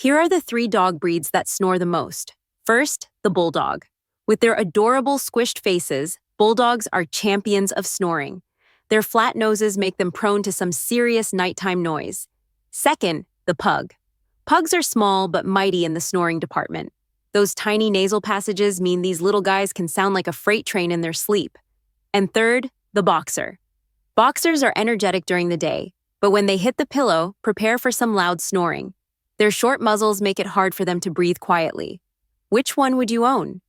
Here are the three dog breeds that snore the most. First, the bulldog. With their adorable squished faces, bulldogs are champions of snoring. Their flat noses make them prone to some serious nighttime noise. Second, the pug. Pugs are small but mighty in the snoring department. Those tiny nasal passages mean these little guys can sound like a freight train in their sleep. And third, the boxer. Boxers are energetic during the day, but when they hit the pillow, prepare for some loud snoring. Their short muzzles make it hard for them to breathe quietly. Which one would you own?